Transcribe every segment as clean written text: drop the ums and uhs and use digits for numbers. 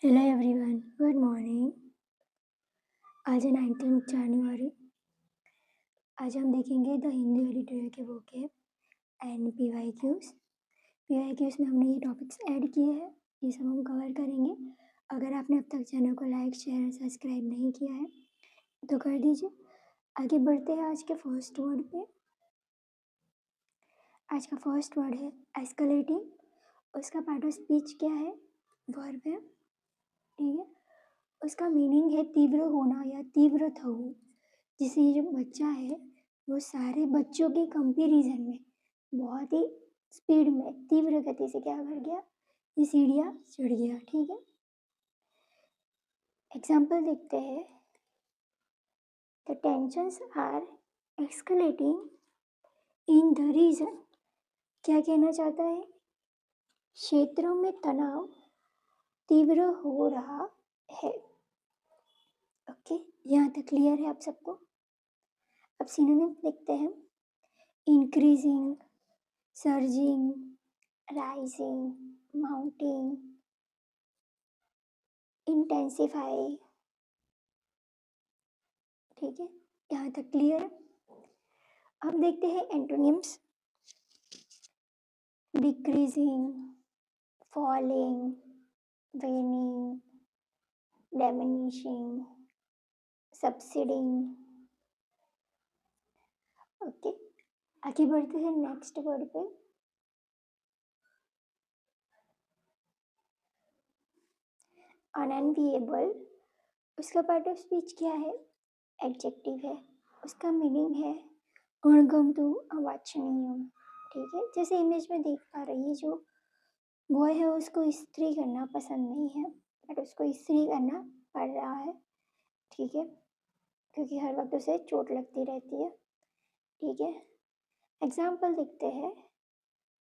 Hello everyone, good morning. आज है 19 जनवरी। आज हम देखेंगे द हिंदी एडिटोरियल के वोकैब एंड पीवाईक्यूज़ में हमने ये टॉपिक्स ऐड किए हैं, ये सब हम कवर करेंगे। अगर आपने अब तक चैनल को लाइक शेयर और सब्सक्राइब नहीं किया है तो कर दीजिए। आगे बढ़ते हैं आज के फर्स्ट वर्ड पे। आज का फर्स्ट वर्ड है एस्केलेटिंग। उसका पार्ट ऑफ स्पीच क्या है? वर्ब है, ठीक है। उसका मीनिंग है तीव्र होना या तीव्रत हो। जैसे ये जो बच्चा है वो सारे बच्चों के कंपैरिजन में बहुत ही स्पीड में तीव्र गति से क्या कर गया, ये सीढ़ियाँ चढ़ गया, ठीक है। एग्जाम्पल देखते हैं। The tensions are escalating in the region. क्या कहना चाहता है? क्षेत्रों में तनाव तीव्र हो रहा है। ओके, यहाँ तक क्लियर है आप सबको? अब सिनोनिम देखते हैं। Increasing, surging, rising, mounting, intensify, ठीक है, यहाँ तक क्लियर है। अब देखते हैं antonyms. Decreasing, falling, वेनिंग, diminishing, सब्सिडिंग। Okay, आगे बढ़ते हैं नेक्स्ट वर्ड पे। अनएनविएबल। उसका पार्ट ऑफ स्पीच क्या है? एडजेक्टिव है। उसका मीनिंग है अणगमतु, अवांछनीय, ठीक है। जैसे इमेज में देख पा रही है, जो बॉय है उसको स्त्री करना पसंद नहीं है, बट उसको स्त्री करना पड़ रहा है, ठीक है, क्योंकि हर वक्त उसे चोट लगती रहती है, ठीक है। एग्जाम्पल देखते हैं।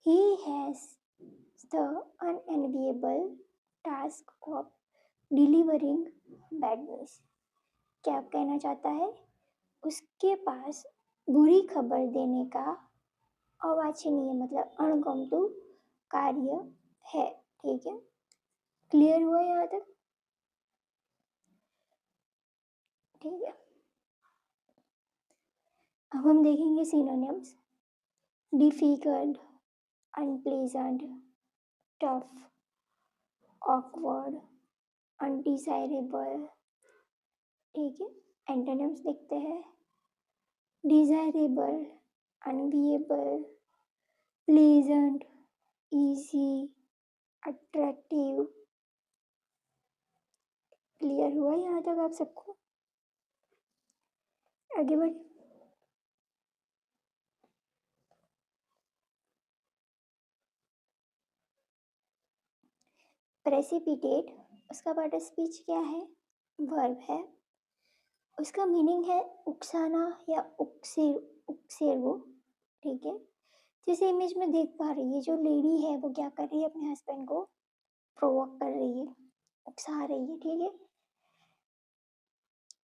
He has the unenviable task of delivering bad news. क्या कहना चाहता है? उसके पास बुरी खबर देने का अवांछनीय मतलब अणगमतु कार्य है, ठीक है। क्लियर हुआ यहाँ तक? ठीक है। अब हम देखेंगे synonyms. Difficult, unpleasant, tough, awkward, undesirable, ठीक है। एंटोनिम्स देखते हैं। Desirable, enviable, pleasant, easy, attractive. Clear हुआ यहाँ तक आप सबको? आगे बढ़। प्रेसिपिटेट। उसका पार्ट ऑफ स्पीच क्या है? वर्ब है। उसका मीनिंग है उकसाना या उकसेरवो, ठीक है। जैसे इमेज में देख पा रही है, जो लेडी है वो क्या कर रही है, अपने हस्बैंड को प्रोवोक कर रही है, उकसा रही है, ठीक है।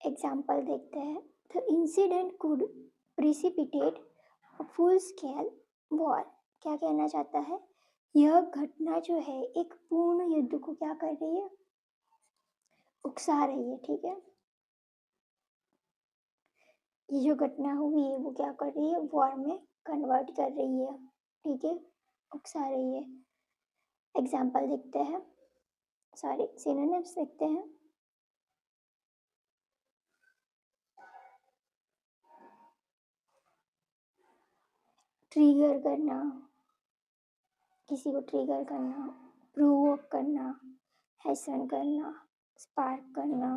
एग्जाम्पल देखते हैं। The incident could precipitate a full scale war. क्या कहना चाहता है? यह घटना जो है एक पूर्ण युद्ध को क्या कर रही है, उकसा रही है, ठीक है। ये जो घटना हुई है वो क्या कर रही है, वॉर में कन्वर्ट कर रही है, ठीक है, उकसा रही है। एग्जाम्पल देखते हैं, सॉरी सिनोनिम्स देखते हैं। ट्रिगर करना, किसी को ट्रिगर करना, प्रोवोक करना, हैसन करना, स्पार्क करना,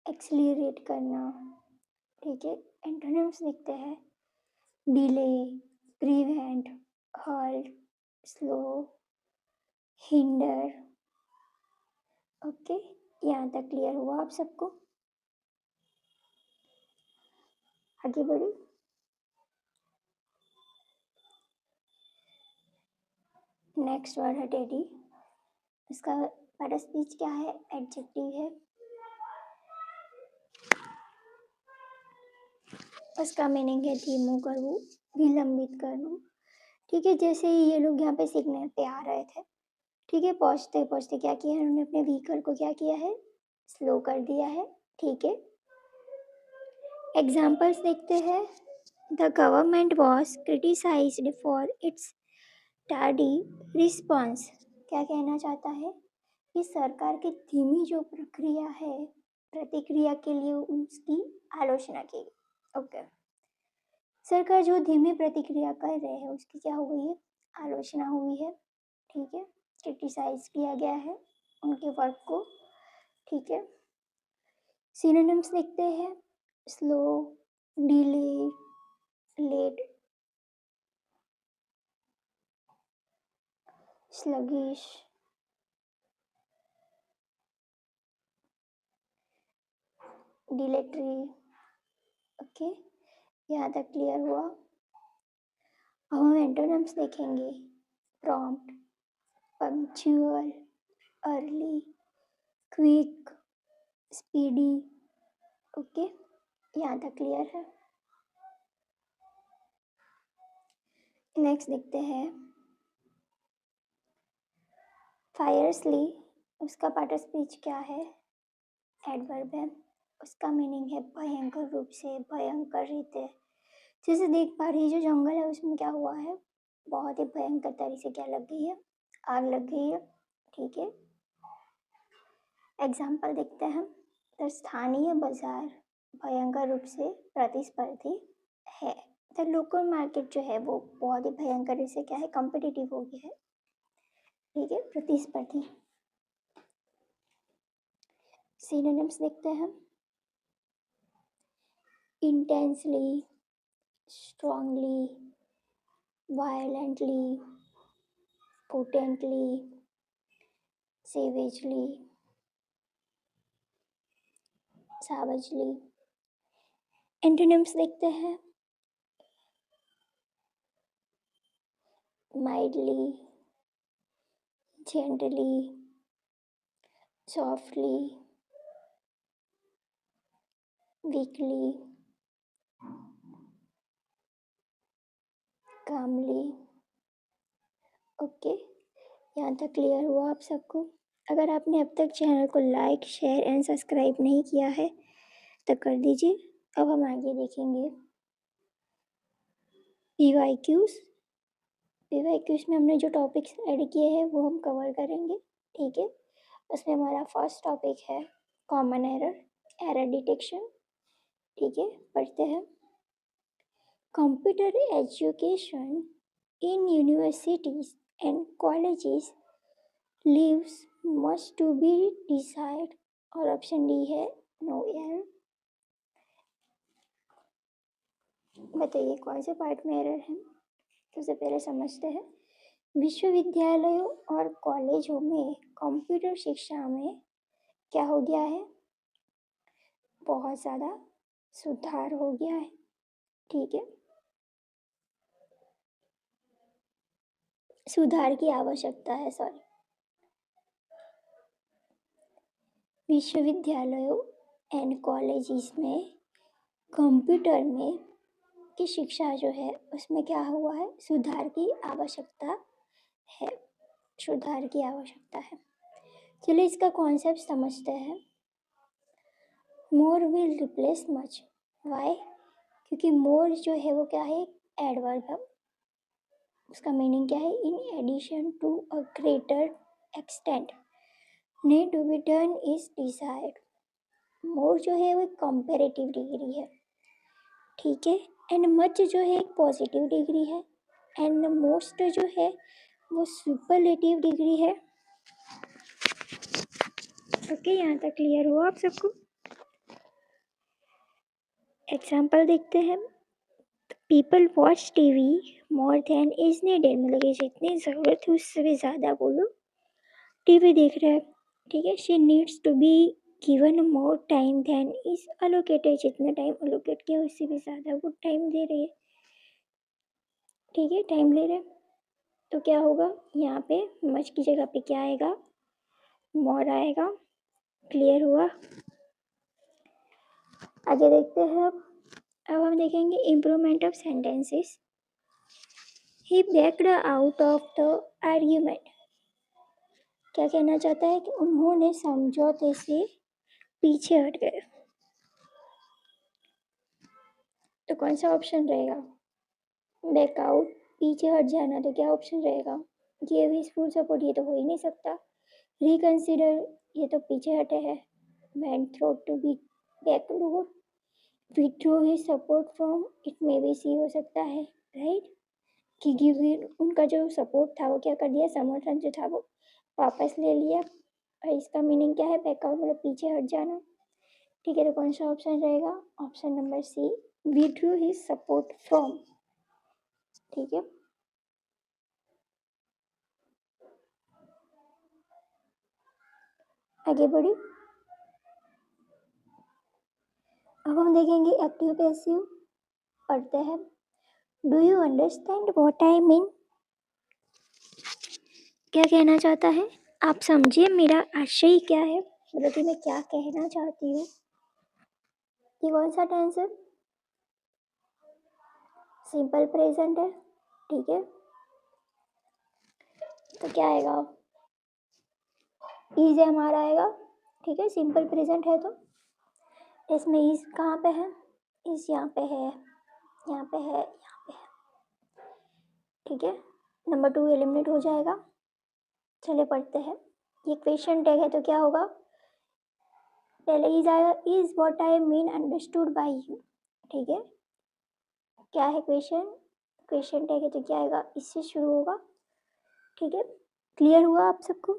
एक्सलीरेट करना, ठीक है। एंटोनिम्स देखते हैं। Delay, prevent, halt, slow, hinder. Okay, यहाँ तक क्लियर हुआ आप सबको? आगे बढ़ी। नेक्स्ट वर्ड है टेडी। इसका पार्ट ऑफ स्पीच क्या है? एडजेक्टिव है। उसका मीनिंग है धीमो करવું, विलंबित करવું, ठीक है, जैसे ही ये लोग यहाँ पे सिग्नल पे आ रहे थे, ठीक है, पहुँचते पहुँचते क्या किया है उन्होंने, अपने व्हीकल को क्या किया है, स्लो कर दिया है। ठीक है, एग्जाम्पल्स देखते हैं। The government was criticised for its tardy response. क्या कहना चाहता है कि सरकार की धीमी जो प्रक्रिया है, प्रतिक्रिया के लिए उसकी आलोचना की। ओके, सरकार जो धीमी प्रतिक्रिया कर रहे हैं उसकी क्या हो गई है, आलोचना हुई है। ठीक है, क्रिटिसाइज किया गया है उनके वर्क को। ठीक है, सिनोनिम्स देखते हैं। Slow, delay, late, sluggish, dilatory. Okay, यहाँ तक क्लियर हुआ। अब हम एंटोनिम्स देखेंगे। Prompt, punctual, early, quick, speedy. Okay, यहाँ तक क्लियर है। नेक्स्ट देखते हैं फायरसली। उसका पार्ट ऑफ स्पीच क्या है, एडवर्ब है। उसका मीनिंग है भयंकर रूप से, भयंकर रीते। जैसे देख पा रही है जो जंगल है उसमें क्या हुआ है, बहुत ही भयंकर तरह से क्या लग गई है, आग लग गई है। ठीक है, एग्जाम्पल देखते हैं। तो स्थानीय बाजार भयंकर रूप से प्रतिस्पर्धी है। द लोकल मार्केट जो है वो बहुत ही भयंकर रूप से क्या है, कॉम्पिटिटिव हो गया है। ठीक है, प्रतिस्पर्धी। सिनोनिम्स देखते हैं। Intensely, strongly, violently, potently, savagely, savagely। Antonyms देखते हैं। Mildly, gently, softly, weakly, calmly. Okay, यहाँ तक क्लियर हुआ आप सबको। अगर आपने अब तक चैनल को लाइक, शेयर एंड सब्सक्राइब नहीं किया है तो कर दीजिए। अब हम आगे देखेंगे PYQs। PYQs में हमने जो टॉपिक्स ऐड किए हैं वो हम कवर करेंगे। ठीक है, उसमें हमारा फर्स्ट टॉपिक है कॉमन एरर, एरर डिटेक्शन। ठीक है, पढ़ते हैं। Computer education in universities and colleges leaves must to be decide. और ऑप्शन डी है नो एरर। बताइए कौन से पार्ट में एरर है। सबसे पहले समझते हैं। विश्वविद्यालयों और कॉलेजों में कंप्यूटर शिक्षा में क्या हो गया है, बहुत ज़्यादा सुधार हो गया है। ठीक है, सुधार की आवश्यकता है, सॉरी। विश्वविद्यालयों एंड कॉलेजेस में कंप्यूटर में की शिक्षा जो है उसमें क्या हुआ है, सुधार की आवश्यकता है, सुधार की आवश्यकता है। चलिए इसका कॉन्सेप्ट समझते हैं। More will replace much. Why, क्योंकि मोर जो है वो क्या है, एडवर्ब है। उसका मीनिंग क्या है, in addition to a greater extent, need to be done is desired. More जो है वो कंपेरेटिव डिग्री है। ठीक है, एंड मच जो है एक पॉजिटिव डिग्री है, एंड मोस्ट जो है वो सुपरलेटिव डिग्री है। ओके, यहाँ तक क्लियर हुआ आप सबको। एग्जाम्पल देखते हैं। People watch TV more than is needed, मतलब कि जितनी ज़रूरत है उससे भी ज़्यादा वो लोग टीवी देख रहे हैं। ठीक है, she needs to be given more time than is allocated, जितना टाइम अलोकेट किया उससे भी ज़्यादा वो टाइम दे रही है। ठीक है, टाइम ले रहे हैं तो क्या होगा, यहाँ पे मच की जगह पे क्या आएगा, मोर आएगा। क्लियर हुआ। आगे देखते हैं। अब हम देखेंगे improvement of sentences. He backed out of the argument. क्या कहना चाहता है कि उन्होंने समझौते से पीछे हट गए। तो कौन सा ऑप्शन रहेगा? बैकआउट, पीछे हट जाना, तो क्या ऑप्शन रहेगा? गिव हिज फुल सपोर्ट, ये तो हो ही नहीं सकता। रिकंसिडर, ये तो पीछे हटे है। Went through to be backdoor, withdraw his support from, it may be C हो सकता है, राइट। कि गिव, उनका जो सपोर्ट था वो क्या कर दिया, समर्थन जो था वो वापस ले लिया। और इसका मीनिंग क्या है? बैकआउट मतलब पीछे हट जाना। ठीक है, तो कौन सा ऑप्शन रहेगा? Option number C, withdraw his support from. ठीक है, आगे बढ़ी। अब हम देखेंगे एक्टिव पैसिव। पढ़ते हैं। Do you understand what I mean? क्या कहना चाहता है? आप समझिए मेरा आशय क्या है, मतलब कि मैं क्या कहना चाहती हूँ। ये कौन सा टेंस है? सिंपल प्रेजेंट है। ठीक है, तो क्या आएगा? इज हमारा आएगा। ठीक है, सिंपल प्रेजेंट है तो इसमें इज कहाँ पे है? इज यहाँ पे है, यहाँ पे है, यहाँ पे है। ठीक है, नंबर 2 एलिमिनेट हो जाएगा। चलिए पढ़ते हैं। ये क्वेश्चन टैग है तो क्या होगा? पहले इज आएगा, is what I mean understood by you. ठीक है, क्या है क्वेश्चन? क्वेश्चन टैग है तो क्या आएगा? इससे शुरू होगा। ठीक है, क्लियर हुआ आप सबको?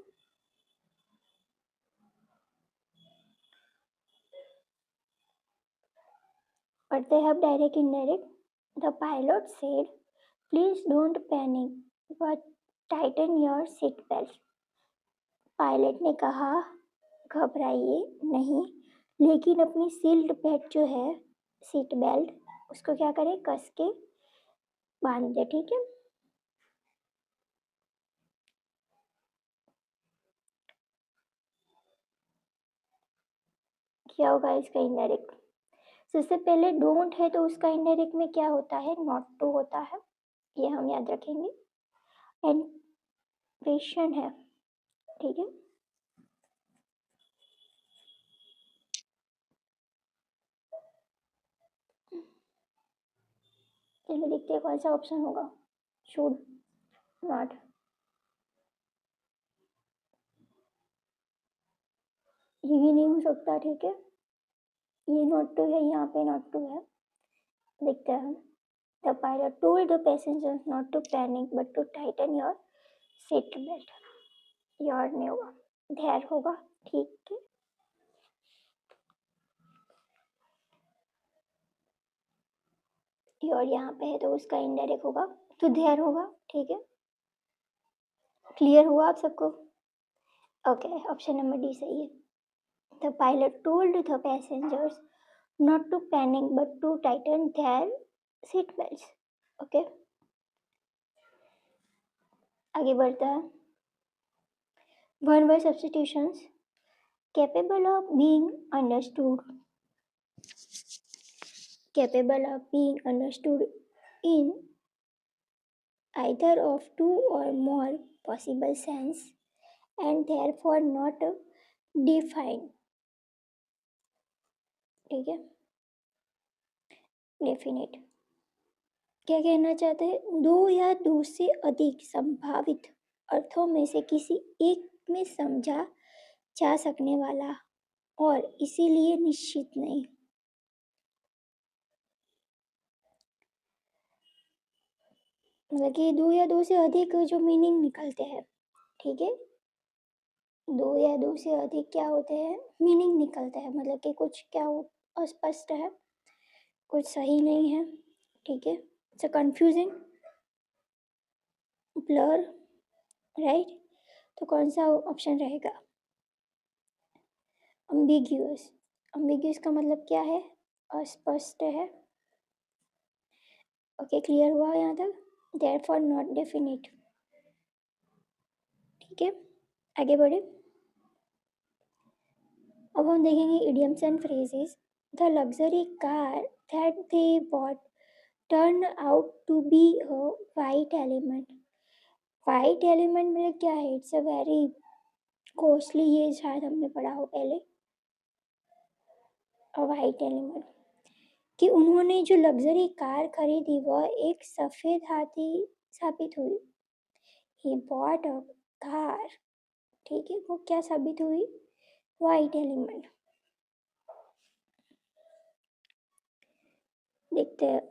पढ़ते हैं अब direct indirect. The pilot said please don't panic but Titan your seat belt. Pilot ने कहा घबराइए नहीं, लेकिन अपनी सीट बेल्ट जो है, सीट बेल्ट, उसको क्या करें? कस के बांध दे। ठीक है, क्या होगा इसका इनडायरेक्ट? सबसे पहले डोंट है तो उसका इनडायरेक्ट में क्या होता है? नॉट टू होता है, ये हम याद रखेंगे। एंड क्वेश्चन है। ठीक है, चलिए देखते हैं कौन सा ऑप्शन होगा। शुड, नॉट, ये भी नहीं हो सकता। ठीक है, ये नॉट टू है, यहाँ पे नॉट टू है। देखते हैं हम। The pilot told the passengers not to panic but to tighten your seat belt. Your नहीं होगा, देयर होगा। ठीक है, योर यहाँ पे है तो उसका इनडायरेक्ट होगा तो देयर होगा। ठीक है, क्लियर हुआ आप सबको? ओके, ऑप्शन नंबर डी सही है। The pilot told the passengers not to panic but to tighten their seat belts. Okay, आगे बढ़ता है। One word substitutions, capable of being understood, capable of being understood in either of two or more possible sense and therefore not defined. ठीक है, definite. क्या कहना चाहते हैं? दो या दो से अधिक संभावित अर्थों में से किसी एक में समझा जा सकने वाला और इसीलिए निश्चित नहीं। मतलब कि दो या दो से अधिक जो मीनिंग निकलते हैं। ठीक है, दो या दो से अधिक क्या होते हैं? मीनिंग निकलते हैं, मतलब कि कुछ क्या अस्पष्ट है, कुछ सही नहीं है। ठीक है, इट्स कंफ्यूजिंग, ब्लर, राइट। तो कौन सा ऑप्शन रहेगा? अम्बिग्यूअस। अम्बिग्यूअस का मतलब क्या है? अस्पष्ट है। ओके, क्लियर हुआ यहाँ तक? Therefore not definite. ठीक है, आगे बढ़े। अब हम देखेंगे idioms and phrases. The luxury car that they bought turn out to be a white element. White element मतलब क्या है? इट्स अ वेरी कॉस्टली, ये शायद हमने पढ़ा हो पहले। वाइट एलिमेंट कि उन्होंने जो लग्जरी कार खरीदी वह एक सफ़ेद हाथी साबित हुई। ही बॉट अ कार, ठीक है, वो क्या साबित हुई? White element. देखते हैं।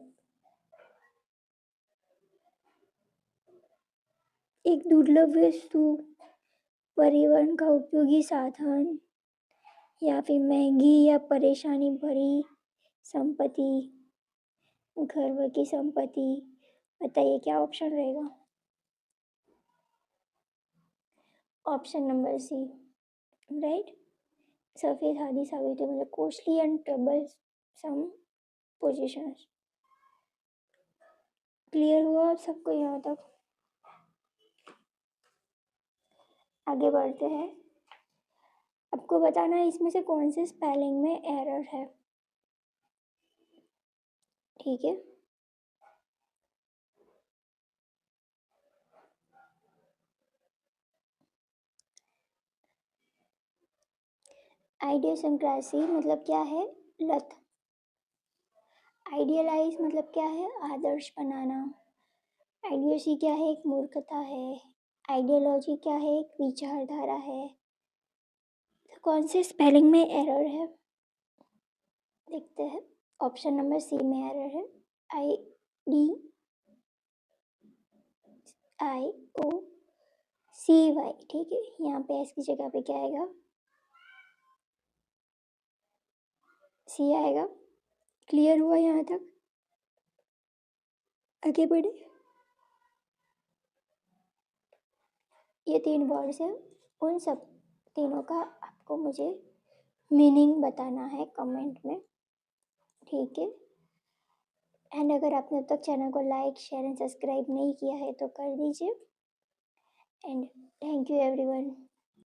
एक दुर्लभ वस्तु, परिवहन का उपयोगी साधन, या फिर महंगी या परेशानी भरी संपत्ति, घर की संपत्ति। बताइए क्या ऑप्शन रहेगा? Option number C, right. सफ़ेद हाथी साबित हुई मतलब costly and troublesome possessions. Clear हुआ आप सबको यहाँ तक? आगे बढ़ते हैं। आपको बताना है इसमें से कौन से स्पेलिंग में एरर है, ठीक है। आइडियोसिंक्रासी मतलब क्या है? लत। आइडियलाइज मतलब क्या है? आदर्श बनाना। आइडियोसी क्या है? एक मूर्खता है। आइडियोलॉजी क्या है? एक विचारधारा है। तो कौन से स्पेलिंग में एरर है देखते हैं। ऑप्शन नंबर सी में एरर है। I D I O C Y, ठीक है। यहाँ पे एस की जगह पे क्या आएगा? सी आएगा। क्लियर हुआ यहाँ तक? आगे बढ़े। ये 3 वर्ड्स हैं, उन सब तीनों का आपको मुझे मीनिंग बताना है कमेंट में, ठीक है। एंड अगर आपने अब तक चैनल को लाइक शेयर एंड सब्सक्राइब नहीं किया है तो कर दीजिए। And thank you everyone.